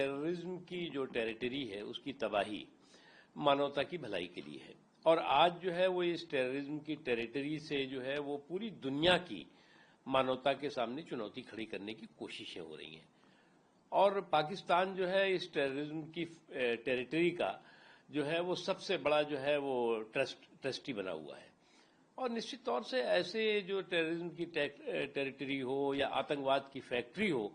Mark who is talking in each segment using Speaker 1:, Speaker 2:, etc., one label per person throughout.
Speaker 1: Terrorism की जो territory है उसकी तबाही मानवता की भलाई के लिए है और आज जो है वो इस टेररिज्म की टेरिटरी से जो है वो पूरी दुनिया की मानवता के सामने चुनौती खड़ी करने की कोशिशें हो रही हैं और पाकिस्तान जो है इस टेररिज्म की टेरिटरी का जो है वो सबसे बड़ा जो है वो ट्रस्टी बना हुआ है और निश्चित तौर से ऐसे जो टेररिज्म की टेरिटरी हो या आतंकवाद की फैक्ट्री हो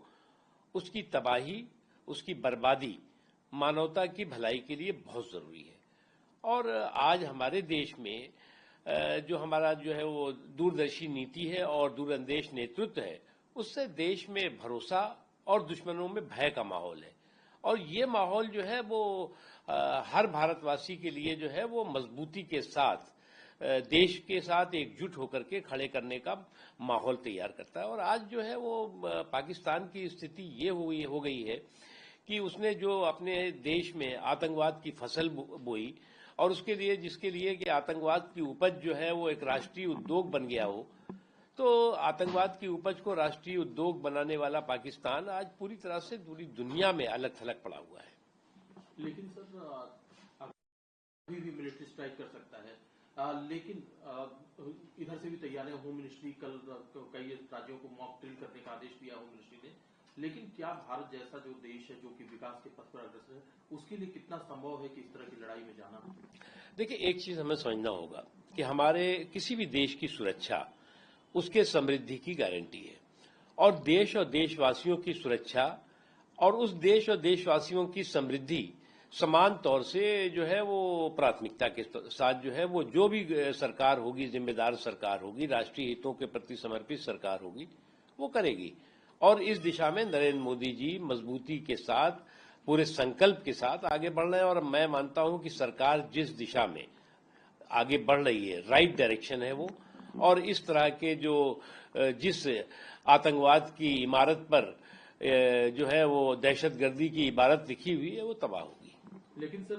Speaker 1: उसकी तबाही उसकी बर्बादी मानवता की भलाई के लिए बहुत जरूरी है और आज हमारे देश में जो हमारा जो है वो दूरदर्शी नीति है और दूरंदेश नेतृत्व है उससे देश में भरोसा और दुश्मनों में भय का माहौल है और ये माहौल जो है वो हर भारतवासी के लिए जो है वो मजबूती के साथ देश के साथ एकजुट होकर के खड़े करने का माहौल तैयार करता है और आज जो है वो पाकिस्तान की स्थिति ये हो गई है कि उसने जो अपने देश में आतंकवाद की फसल बोई और उसके लिए जिसके लिए कि आतंकवाद की उपज जो है वो एक राष्ट्रीय उद्योग बन गया हो तो आतंकवाद की उपज को राष्ट्रीय उद्योग बनाने वाला पाकिस्तान आज पूरी तरह से पूरी दुनिया में अलग थलग पड़ा हुआ है।
Speaker 2: लेकिन सर अभी भी मिलिट्री स्ट्राइक कर सकता है लेकिन इधर से भी तैयारियां होम मिनिस्ट्री कल कई राज्यों को मॉक ड्रिल करने का आदेश दिया होम मिनिस्ट्री ने लेकिन क्या भारत जैसा जो देश है जो कि विकास के पथ पर अग्रसर है उसके लिए कितना संभव है कि इस तरह की लड़ाई में जाना?
Speaker 1: देखिए एक चीज हमें समझना होगा कि हमारे किसी भी देश की सुरक्षा उसके समृद्धि की गारंटी है और देश और देशवासियों की सुरक्षा और उस देश और देशवासियों की समृद्धि समान तौर से जो है वो प्राथमिकता के साथ जो है वो जो भी सरकार होगी जिम्मेदार सरकार होगी राष्ट्रीय हितों के प्रति समर्पित सरकार होगी वो करेगी और इस दिशा में नरेंद्र मोदी जी मजबूती के साथ पूरे संकल्प के साथ आगे बढ़ रहे हैं और मैं मानता हूं कि सरकार जिस दिशा में आगे बढ़ रही है राइट डायरेक्शन है वो और इस तरह के जो जिस आतंकवाद की इमारत पर जो है वो दहशतगर्दी की इबारत लिखी हुई है वो तबाह होगी।
Speaker 2: लेकिन सर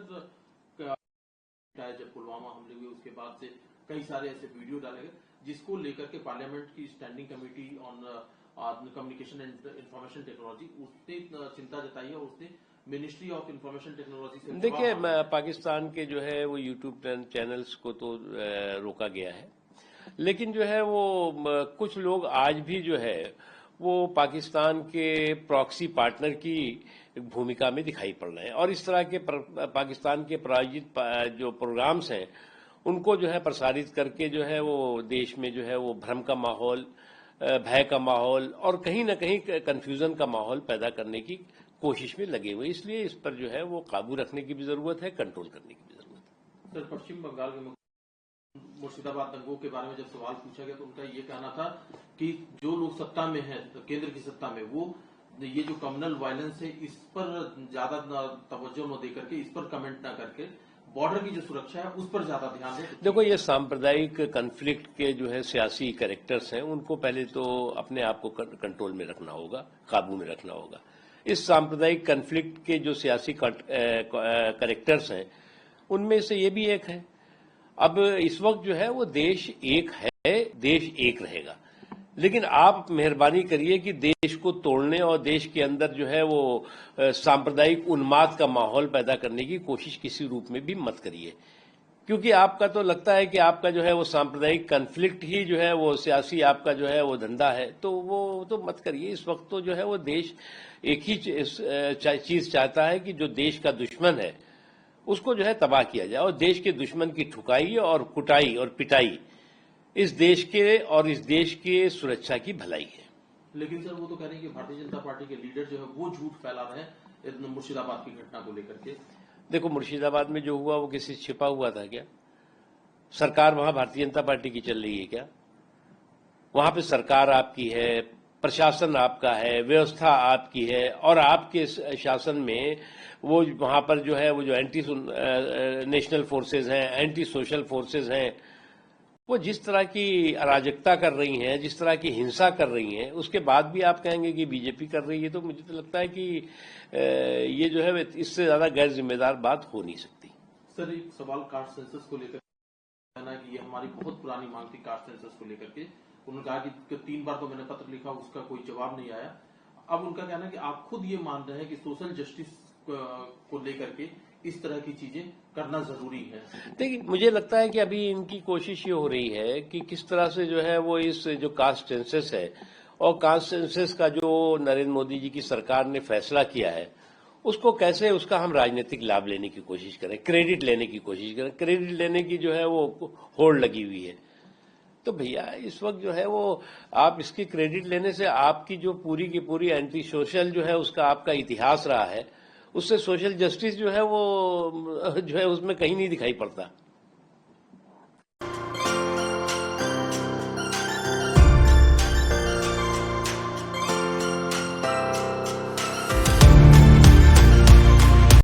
Speaker 2: जब पुलवामा हमले हुए उसके बाद से कई सारे ऐसे वीडियो डाले गए जिसको लेकर के पार्लियामेंट की standing committee on communication and information technology उसने चिंता जताई है और उसने मिनिस्ट्री ऑफ इंफॉर्मेशन टेक्नोलॉजी से
Speaker 1: देखिए पाकिस्तान के जो है वो यूट्यूब चैनल्स को तो रोका गया है लेकिन जो है वो कुछ लोग आज भी जो है वो पाकिस्तान के प्रॉक्सी पार्टनर की भूमिका में दिखाई पड़ रहे हैं और इस तरह के पाकिस्तान के प्रायोजित जो प्रोग्राम्स हैं उनको जो है प्रसारित करके जो है वो देश में जो है वो भ्रम का माहौल भय का माहौल और कहीं ना कहीं कंफ्यूजन का माहौल पैदा करने की कोशिश में लगे हुए इसलिए इस पर जो है वो काबू रखने की भी जरूरत है कंट्रोल करने की भी जरूरत है।
Speaker 2: सर पश्चिम बंगाल के मुर्शिदाबाद दंगों के बारे में जब सवाल पूछा गया तो उनका ये कहना था कि जो लोग सत्ता में है तो केंद्र की सत्ता में वो ये जो कम्युनल वायलेंस है इस पर ज्यादा तवज्जो न दे करके इस पर कमेंट न करके बॉर्डर की जो सुरक्षा है उस पर ज्यादा ध्यान दें।
Speaker 1: देखो ये सांप्रदायिक कन्फ्लिक्ट के जो है सियासी कैरेक्टर्स हैं उनको पहले तो अपने आप को कंट्रोल में रखना होगा काबू में रखना होगा। इस सांप्रदायिक कन्फ्लिक्ट के जो सियासी कैरेक्टर्स हैं उनमें से ये भी एक है। अब इस वक्त जो है वो देश एक है देश एक रहेगा लेकिन आप मेहरबानी करिए कि देश को तोड़ने और देश के अंदर जो है वो सांप्रदायिक उन्माद का माहौल पैदा करने की कोशिश किसी रूप में भी मत करिए क्योंकि आपका तो लगता है कि आपका जो है वो सांप्रदायिक कन्फ्लिक्ट ही जो है वो सियासी आपका जो है वो धंधा है तो वो तो मत करिए। इस वक्त तो जो है वो देश एक ही चीज चाहता है कि जो देश का दुश्मन है उसको जो है तबाह किया जाए और देश के दुश्मन की ठुकाई और कुटाई और पिटाई इस देश के और इस देश के सुरक्षा की भलाई है।
Speaker 2: लेकिन सर वो तो कह रहे हैं कि भारतीय जनता पार्टी के लीडर जो है वो झूठ फैला रहे हैं मुर्शिदाबाद की घटना को लेकर के।
Speaker 1: देखो मुर्शिदाबाद में जो हुआ वो किसी से छिपा हुआ था क्या? सरकार वहां भारतीय जनता पार्टी की चल रही है क्या? वहां पे सरकार आपकी है प्रशासन आपका है व्यवस्था आपकी है और आपके शासन में वो वहां पर जो है वो जो एंटी नेशनल फोर्सेज हैं एंटी सोशल फोर्सेज हैं वो जिस तरह की अराजकता कर रही हैं जिस तरह की हिंसा कर रही हैं उसके बाद भी आप कहेंगे कि बीजेपी कर रही है तो मुझे तो लगता है कि ये जो है इससे ज्यादा गैर जिम्मेदार बात हो नहीं सकती।
Speaker 2: सर एक सवाल कास्ट सेंसस को लेकर कहना है कि ये हमारी बहुत पुरानी मांग थी कास्ट सेंसस को लेकर के। उन्होंने कहा कि 3 बार तो मैंने पत्र लिखा उसका कोई जवाब नहीं आया। अब उनका कहना है कि आप खुद ये मान रहे हैं कि सोशल जस्टिस को लेकर के इस तरह की चीजें करना जरूरी है।
Speaker 1: देखिए, मुझे लगता है कि अभी इनकी कोशिश ये हो रही है कि किस तरह से जो है वो इस जो कास्ट सेंसस है और कास्ट सेंसस का जो नरेंद्र मोदी जी की सरकार ने फैसला किया है उसको कैसे उसका हम राजनीतिक लाभ लेने की कोशिश करें, क्रेडिट लेने की कोशिश करें। क्रेडिट लेने की जो है वो होड़ लगी हुई है। तो भैया इस वक्त जो है वो आप इसकी क्रेडिट लेने से आपकी जो पूरी की पूरी एंटी सोशल जो है उसका आपका इतिहास रहा है, उससे सोशल जस्टिस जो है वो जो है उसमें कहीं नहीं दिखाई पड़ता।